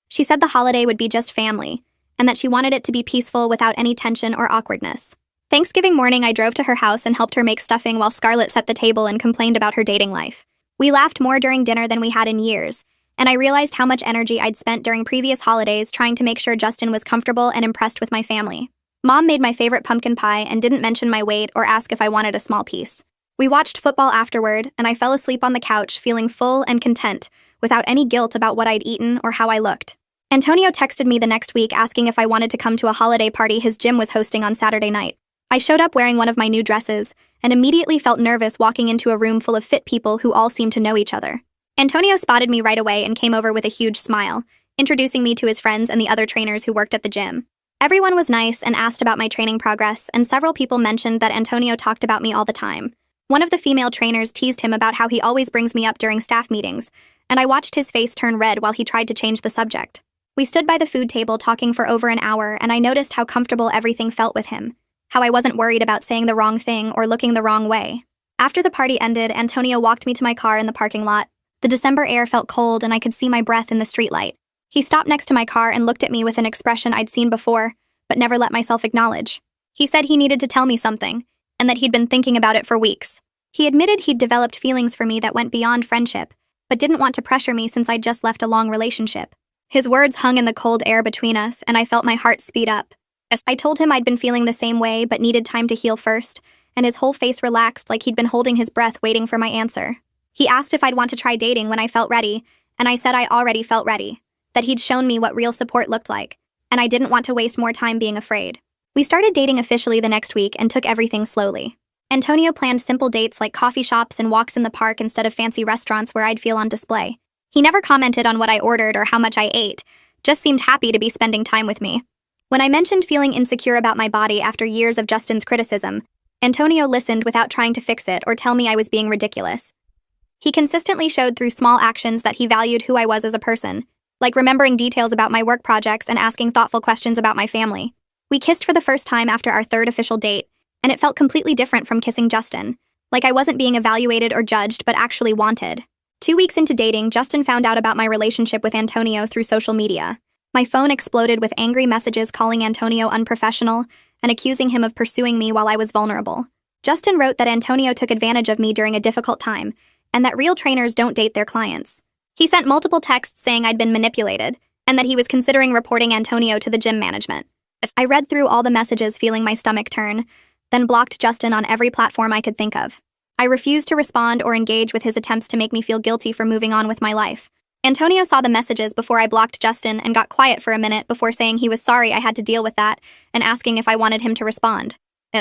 She said the holiday would be just family, and that she wanted it to be peaceful without any tension or awkwardness. Thanksgiving morning, I drove to her house and helped her make stuffing while Scarlett set the table and complained about her dating life. We laughed more during dinner than we had in years, and I realized how much energy I'd spent during previous holidays trying to make sure Justin was comfortable and impressed with my family. Mom made my favorite pumpkin pie and didn't mention my weight or ask if I wanted a small piece. We watched football afterward, and I fell asleep on the couch feeling full and content, without any guilt about what I'd eaten or how I looked. Antonio texted me the next week asking if I wanted to come to a holiday party his gym was hosting on Saturday night. I showed up wearing one of my new dresses, and immediately felt nervous walking into a room full of fit people who all seemed to know each other. Antonio spotted me right away and came over with a huge smile, introducing me to his friends and the other trainers who worked at the gym. Everyone was nice and asked about my training progress, and several people mentioned that Antonio talked about me all the time. One of the female trainers teased him about how he always brings me up during staff meetings, and I watched his face turn red while he tried to change the subject. We stood by the food table talking for over an hour, and I noticed how comfortable everything felt with him, how I wasn't worried about saying the wrong thing or looking the wrong way. After the party ended, Antonio walked me to my car in the parking lot. The December air felt cold and I could see my breath in the streetlight. He stopped next to my car and looked at me with an expression I'd seen before, but never let myself acknowledge. He said he needed to tell me something, and that he'd been thinking about it for weeks. He admitted he'd developed feelings for me that went beyond friendship, but didn't want to pressure me since I'd just left a long relationship. His words hung in the cold air between us, and I felt my heart speed up. I told him I'd been feeling the same way but needed time to heal first, and his whole face relaxed like he'd been holding his breath waiting for my answer. He asked if I'd want to try dating when I felt ready, and I said I already felt ready, that he'd shown me what real support looked like, and I didn't want to waste more time being afraid. We started dating officially the next week and took everything slowly. Antonio planned simple dates like coffee shops and walks in the park instead of fancy restaurants where I'd feel on display. He never commented on what I ordered or how much I ate, just seemed happy to be spending time with me. When I mentioned feeling insecure about my body after years of Justin's criticism, Antonio listened without trying to fix it or tell me I was being ridiculous. He consistently showed through small actions that he valued who I was as a person, like remembering details about my work projects and asking thoughtful questions about my family. We kissed for the first time after our 3rd official date, and it felt completely different from kissing Justin, like I wasn't being evaluated or judged but actually wanted. 2 weeks into dating, Justin found out about my relationship with Antonio through social media. My phone exploded with angry messages calling Antonio unprofessional and accusing him of pursuing me while I was vulnerable. Justin wrote that Antonio took advantage of me during a difficult time, and that real trainers don't date their clients. He sent multiple texts saying I'd been manipulated, and that he was considering reporting Antonio to the gym management. I read through all the messages feeling my stomach turn, then blocked Justin on every platform I could think of. I refused to respond or engage with his attempts to make me feel guilty for moving on with my life. Antonio saw the messages before I blocked Justin and got quiet for a minute before saying he was sorry I had to deal with that and asking if I wanted him to respond.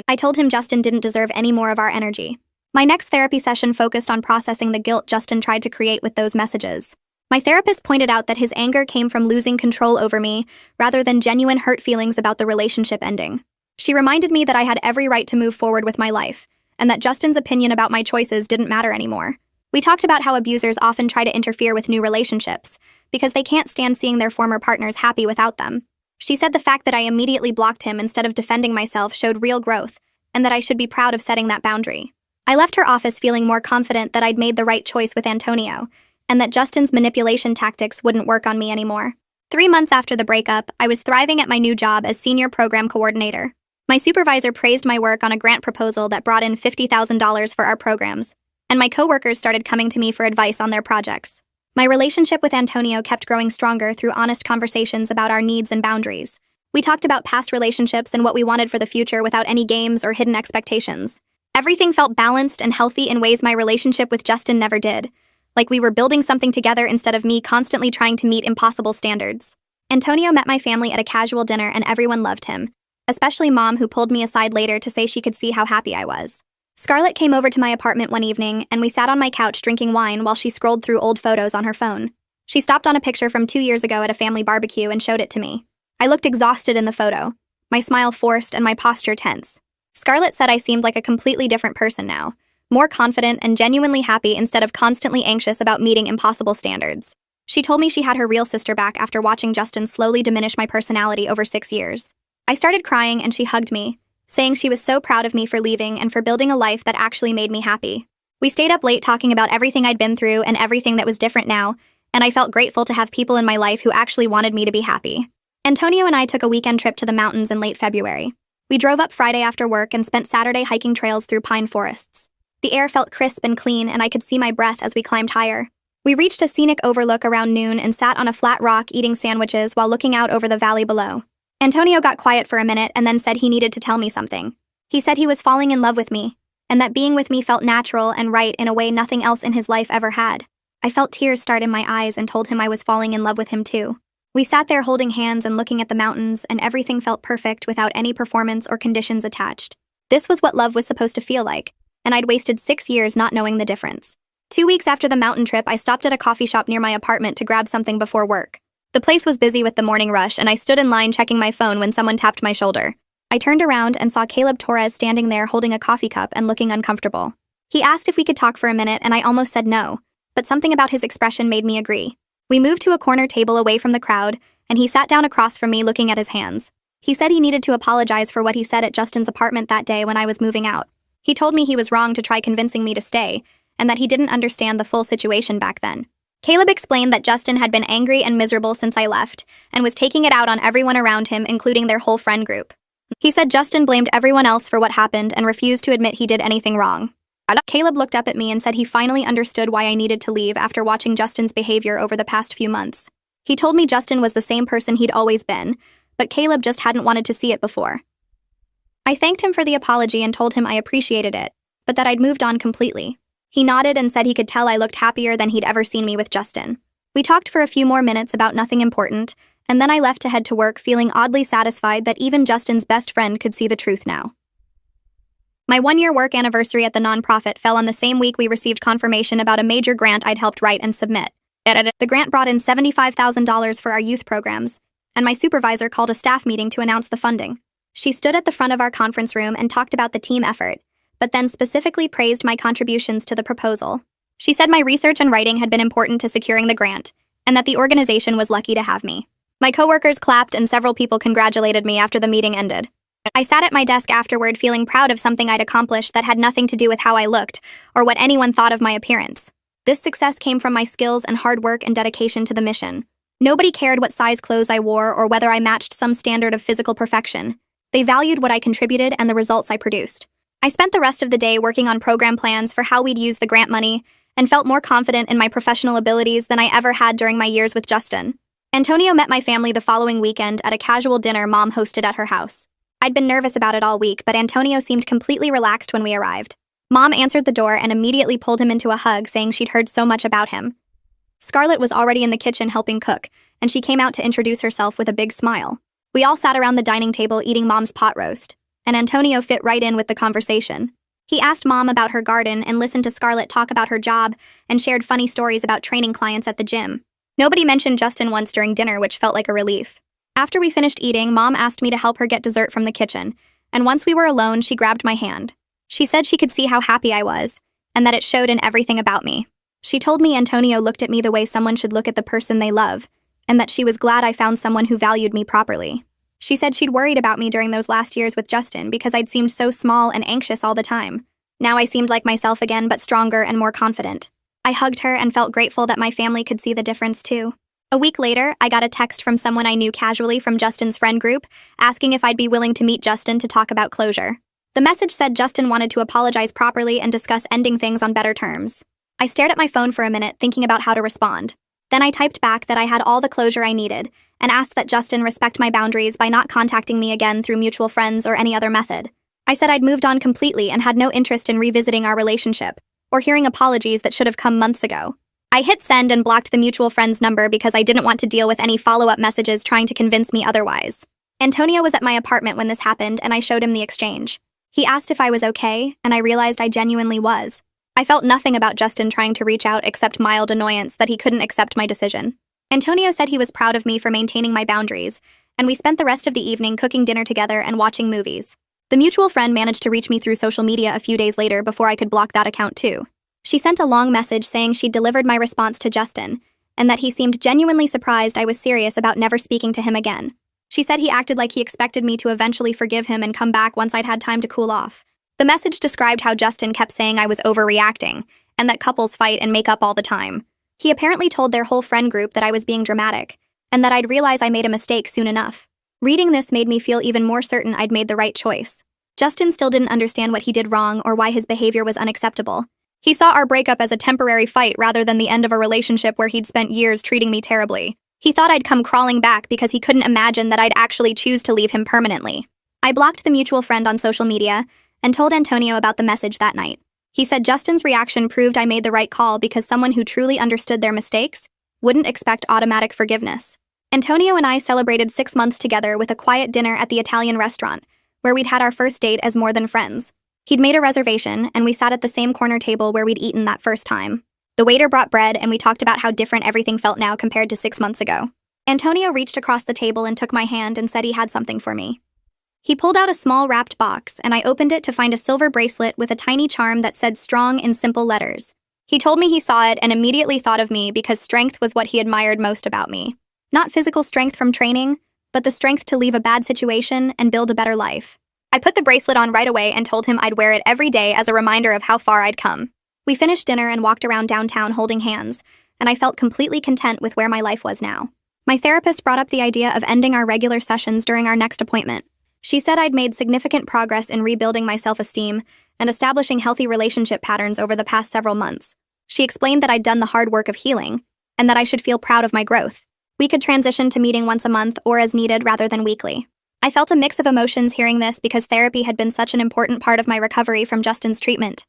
I told him Justin didn't deserve any more of our energy. My next therapy session focused on processing the guilt Justin tried to create with those messages. My therapist pointed out that his anger came from losing control over me rather than genuine hurt feelings about the relationship ending. She reminded me that I had every right to move forward with my life, and that Justin's opinion about my choices didn't matter anymore. We talked about how abusers often try to interfere with new relationships because they can't stand seeing their former partners happy without them. She said the fact that I immediately blocked him instead of defending myself showed real growth, and that I should be proud of setting that boundary. I left her office feeling more confident that I'd made the right choice with Antonio, and that Justin's manipulation tactics wouldn't work on me anymore. 3 months after the breakup, I was thriving at my new job as senior program coordinator. My supervisor praised my work on a grant proposal that brought in $50,000 for our programs, and my coworkers started coming to me for advice on their projects. My relationship with Antonio kept growing stronger through honest conversations about our needs and boundaries. We talked about past relationships and what we wanted for the future without any games or hidden expectations. Everything felt balanced and healthy in ways my relationship with Justin never did, like we were building something together instead of me constantly trying to meet impossible standards. Antonio met my family at a casual dinner and everyone loved him, especially Mom, who pulled me aside later to say she could see how happy I was. Scarlett came over to my apartment one evening, and we sat on my couch drinking wine while she scrolled through old photos on her phone. She stopped on a picture from 2 years ago at a family barbecue and showed it to me. I looked exhausted in the photo, my smile forced and my posture tense. Scarlett said I seemed like a completely different person now, more confident and genuinely happy instead of constantly anxious about meeting impossible standards. She told me she had her real sister back after watching Justin slowly diminish my personality over 6 years. I started crying and she hugged me, saying she was so proud of me for leaving and for building a life that actually made me happy. We stayed up late talking about everything I'd been through and everything that was different now, and I felt grateful to have people in my life who actually wanted me to be happy. Antonio and I took a weekend trip to the mountains in late February. We drove up Friday after work and spent Saturday hiking trails through pine forests. The air felt crisp and clean, and I could see my breath as we climbed higher. We reached a scenic overlook around noon and sat on a flat rock eating sandwiches while looking out over the valley below. Antonio got quiet for a minute and then said he needed to tell me something. He said he was falling in love with me, and that being with me felt natural and right in a way nothing else in his life ever had. I felt tears start in my eyes and told him I was falling in love with him too. We sat there holding hands and looking at the mountains, and everything felt perfect without any performance or conditions attached. This was what love was supposed to feel like, and I'd wasted 6 years not knowing the difference. 2 weeks after the mountain trip, I stopped at a coffee shop near my apartment to grab something before work. The place was busy with the morning rush, and I stood in line checking my phone when someone tapped my shoulder. I turned around and saw Caleb Torres standing there holding a coffee cup and looking uncomfortable. He asked if we could talk for a minute, and I almost said no, but something about his expression made me agree. We moved to a corner table away from the crowd, and he sat down across from me looking at his hands. He said he needed to apologize for what he said at Justin's apartment that day when I was moving out. He told me he was wrong to try convincing me to stay, and that he didn't understand the full situation back then. Caleb explained that Justin had been angry and miserable since I left, and was taking it out on everyone around him, including their whole friend group. He said Justin blamed everyone else for what happened and refused to admit he did anything wrong. Caleb looked up at me and said he finally understood why I needed to leave after watching Justin's behavior over the past few months. He told me Justin was the same person he'd always been, but Caleb just hadn't wanted to see it before. I thanked him for the apology and told him I appreciated it, but that I'd moved on completely. He nodded and said he could tell I looked happier than he'd ever seen me with Justin. We talked for a few more minutes about nothing important, and then I left to head to work feeling oddly satisfied that even Justin's best friend could see the truth now. My 1-year work anniversary at the nonprofit fell on the same week we received confirmation about a major grant I'd helped write and submit. The grant brought in $75,000 for our youth programs, and my supervisor called a staff meeting to announce the funding. She stood at the front of our conference room and talked about the team effort, but then specifically praised my contributions to the proposal. She said my research and writing had been important to securing the grant, and that the organization was lucky to have me. My coworkers clapped and several people congratulated me after the meeting ended. I sat at my desk afterward feeling proud of something I'd accomplished that had nothing to do with how I looked or what anyone thought of my appearance. This success came from my skills and hard work and dedication to the mission. Nobody cared what size clothes I wore or whether I matched some standard of physical perfection. They valued what I contributed and the results I produced. I spent the rest of the day working on program plans for how we'd use the grant money and felt more confident in my professional abilities than I ever had during my years with Justin. Antonio met my family the following weekend at a casual dinner Mom hosted at her house. I'd been nervous about it all week, but Antonio seemed completely relaxed when we arrived. Mom answered the door and immediately pulled him into a hug, saying she'd heard so much about him. Scarlett was already in the kitchen helping cook, and she came out to introduce herself with a big smile. We all sat around the dining table eating Mom's pot roast, and Antonio fit right in with the conversation. He asked Mom about her garden and listened to Scarlett talk about her job and shared funny stories about training clients at the gym. Nobody mentioned Justin once during dinner, which felt like a relief. After we finished eating, Mom asked me to help her get dessert from the kitchen, and once we were alone, she grabbed my hand. She said she could see how happy I was, and that it showed in everything about me. She told me Antonio looked at me the way someone should look at the person they love, and that she was glad I found someone who valued me properly. She said she'd worried about me during those last years with Justin because I'd seemed so small and anxious all the time. Now I seemed like myself again, but stronger and more confident. I hugged her and felt grateful that my family could see the difference too. A week later, I got a text from someone I knew casually from Justin's friend group, asking if I'd be willing to meet Justin to talk about closure. The message said Justin wanted to apologize properly and discuss ending things on better terms. I stared at my phone for a minute, thinking about how to respond. Then I typed back that I had all the closure I needed and asked that Justin respect my boundaries by not contacting me again through mutual friends or any other method. I said I'd moved on completely and had no interest in revisiting our relationship or hearing apologies that should have come months ago. I hit send and blocked the mutual friend's number because I didn't want to deal with any follow-up messages trying to convince me otherwise. Antonio was at my apartment when this happened, and I showed him the exchange. He asked if I was okay, and I realized I genuinely was. I felt nothing about Justin trying to reach out except mild annoyance that he couldn't accept my decision. Antonio said he was proud of me for maintaining my boundaries, and we spent the rest of the evening cooking dinner together and watching movies. The mutual friend managed to reach me through social media a few days later before I could block that account too. She sent a long message saying she'd delivered my response to Justin, and that he seemed genuinely surprised I was serious about never speaking to him again. She said he acted like he expected me to eventually forgive him and come back once I'd had time to cool off. The message described how Justin kept saying I was overreacting, and that couples fight and make up all the time. He apparently told their whole friend group that I was being dramatic, and that I'd realize I made a mistake soon enough. Reading this made me feel even more certain I'd made the right choice. Justin still didn't understand what he did wrong or why his behavior was unacceptable. He saw our breakup as a temporary fight rather than the end of a relationship where he'd spent years treating me terribly. He thought I'd come crawling back because he couldn't imagine that I'd actually choose to leave him permanently. I blocked the mutual friend on social media and told Antonio about the message that night. He said Justin's reaction proved I made the right call because someone who truly understood their mistakes wouldn't expect automatic forgiveness. Antonio and I celebrated 6 months together with a quiet dinner at the Italian restaurant, where we'd had our first date as more than friends. He'd made a reservation, and we sat at the same corner table where we'd eaten that first time. The waiter brought bread, and we talked about how different everything felt now compared to 6 months ago. Antonio reached across the table and took my hand and said he had something for me. He pulled out a small wrapped box, and I opened it to find a silver bracelet with a tiny charm that said strong in simple letters. He told me he saw it and immediately thought of me because strength was what he admired most about me. Not physical strength from training, but the strength to leave a bad situation and build a better life. I put the bracelet on right away and told him I'd wear it every day as a reminder of how far I'd come. We finished dinner and walked around downtown holding hands, and I felt completely content with where my life was now. My therapist brought up the idea of ending our regular sessions during our next appointment. She said I'd made significant progress in rebuilding my self-esteem and establishing healthy relationship patterns over the past several months. She explained that I'd done the hard work of healing, and that I should feel proud of my growth. We could transition to meeting once a month or as needed rather than weekly. I felt a mix of emotions hearing this because therapy had been such an important part of my recovery from Justin's treatment.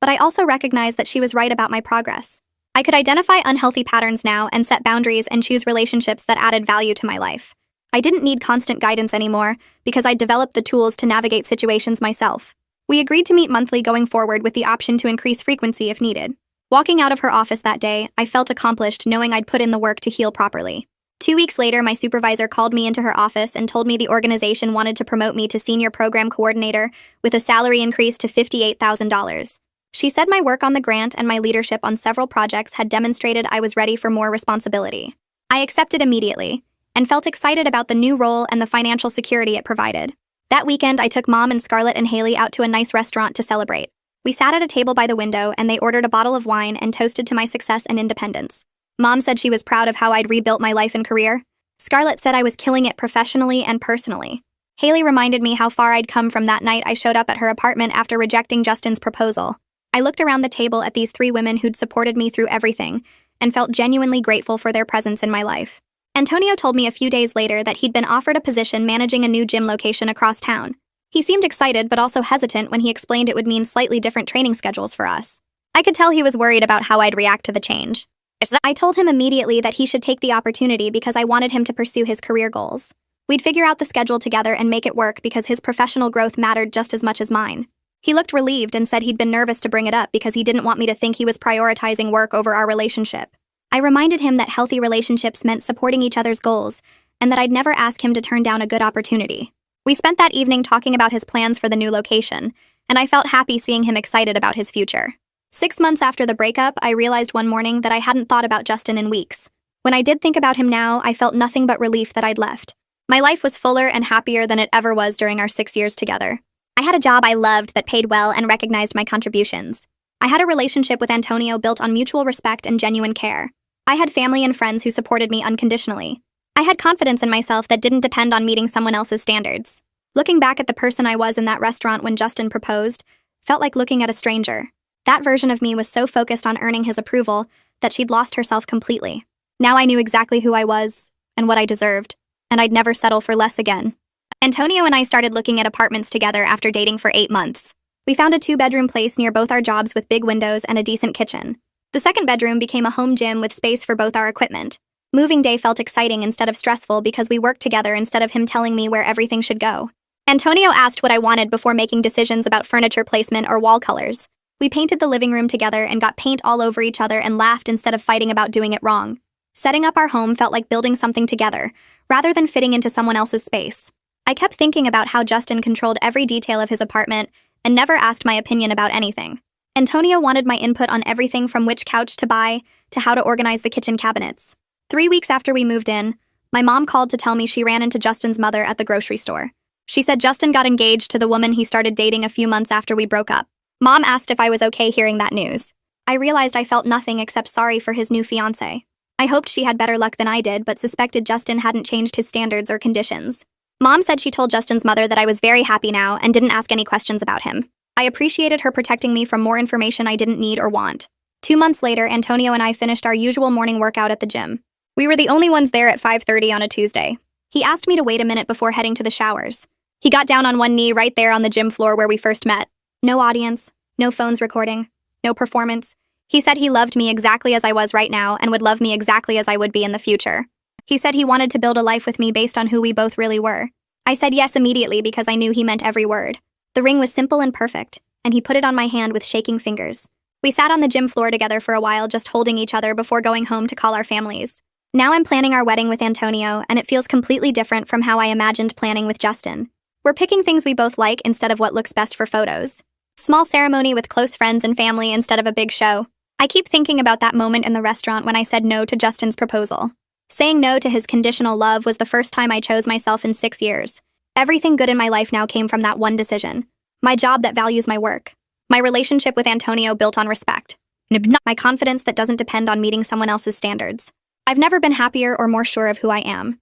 But I also recognized that she was right about my progress. I could identify unhealthy patterns now and set boundaries and choose relationships that added value to my life. I didn't need constant guidance anymore because I'd developed the tools to navigate situations myself. We agreed to meet monthly going forward with the option to increase frequency if needed. Walking out of her office that day, I felt accomplished knowing I'd put in the work to heal properly. 2 weeks later, my supervisor called me into her office and told me the organization wanted to promote me to senior program coordinator with a salary increase to $58,000. She said my work on the grant and my leadership on several projects had demonstrated I was ready for more responsibility. I accepted immediately and felt excited about the new role and the financial security it provided. That weekend, I took Mom and Scarlett and Haley out to a nice restaurant to celebrate. We sat at a table by the window and they ordered a bottle of wine and toasted to my success and independence. Mom said she was proud of how I'd rebuilt my life and career. Scarlett said I was killing it professionally and personally. Haley reminded me how far I'd come from that night I showed up at her apartment after rejecting Justin's proposal. I looked around the table at these 3 women who'd supported me through everything and felt genuinely grateful for their presence in my life. Antonio told me a few days later that he'd been offered a position managing a new gym location across town. He seemed excited but also hesitant when he explained it would mean slightly different training schedules for us. I could tell he was worried about how I'd react to the change. I told him immediately that he should take the opportunity because I wanted him to pursue his career goals. We'd figure out the schedule together and make it work because his professional growth mattered just as much as mine. He looked relieved and said he'd been nervous to bring it up because he didn't want me to think he was prioritizing work over our relationship. I reminded him that healthy relationships meant supporting each other's goals and that I'd never ask him to turn down a good opportunity. We spent that evening talking about his plans for the new location, and I felt happy seeing him excited about his future. 6 months after the breakup, I realized one morning that I hadn't thought about Justin in weeks. When I did think about him now, I felt nothing but relief that I'd left. My life was fuller and happier than it ever was during our 6 years together. I had a job I loved that paid well and recognized my contributions. I had a relationship with Antonio built on mutual respect and genuine care. I had family and friends who supported me unconditionally. I had confidence in myself that didn't depend on meeting someone else's standards. Looking back at the person I was in that restaurant when Justin proposed felt like looking at a stranger. That version of me was so focused on earning his approval that she'd lost herself completely. Now I knew exactly who I was and what I deserved, and I'd never settle for less again. Antonio and I started looking at apartments together after dating for 8 months. We found a 2-bedroom place near both our jobs with big windows and a decent kitchen. The second bedroom became a home gym with space for both our equipment. Moving day felt exciting instead of stressful because we worked together instead of him telling me where everything should go. Antonio asked what I wanted before making decisions about furniture placement or wall colors. We painted the living room together and got paint all over each other and laughed instead of fighting about doing it wrong. Setting up our home felt like building something together, rather than fitting into someone else's space. I kept thinking about how Justin controlled every detail of his apartment and never asked my opinion about anything. Antonio wanted my input on everything from which couch to buy to how to organize the kitchen cabinets. 3 weeks after we moved in, my mom called to tell me she ran into Justin's mother at the grocery store. She said Justin got engaged to the woman he started dating a few months after we broke up. Mom asked if I was okay hearing that news. I realized I felt nothing except sorry for his new fiancé. I hoped she had better luck than I did, but suspected Justin hadn't changed his standards or conditions. Mom said she told Justin's mother that I was very happy now and didn't ask any questions about him. I appreciated her protecting me from more information I didn't need or want. 2 months later, Antonio and I finished our usual morning workout at the gym. We were the only ones there at 5:30 on a Tuesday. He asked me to wait a minute before heading to the showers. He got down on one knee right there on the gym floor where we first met. No audience, no phones recording, no performance. He said he loved me exactly as I was right now and would love me exactly as I would be in the future. He said he wanted to build a life with me based on who we both really were. I said yes immediately because I knew he meant every word. The ring was simple and perfect, and he put it on my hand with shaking fingers. We sat on the gym floor together for a while, just holding each other before going home to call our families. Now I'm planning our wedding with Antonio, and it feels completely different from how I imagined planning with Justin. We're picking things we both like instead of what looks best for photos. Small ceremony with close friends and family instead of a big show. I keep thinking about that moment in the restaurant when I said no to Justin's proposal. Saying no to his conditional love was the first time I chose myself in 6 years. Everything good in my life now came from that one decision. My job that values my work. My relationship with Antonio built on respect. My confidence that doesn't depend on meeting someone else's standards. I've never been happier or more sure of who I am.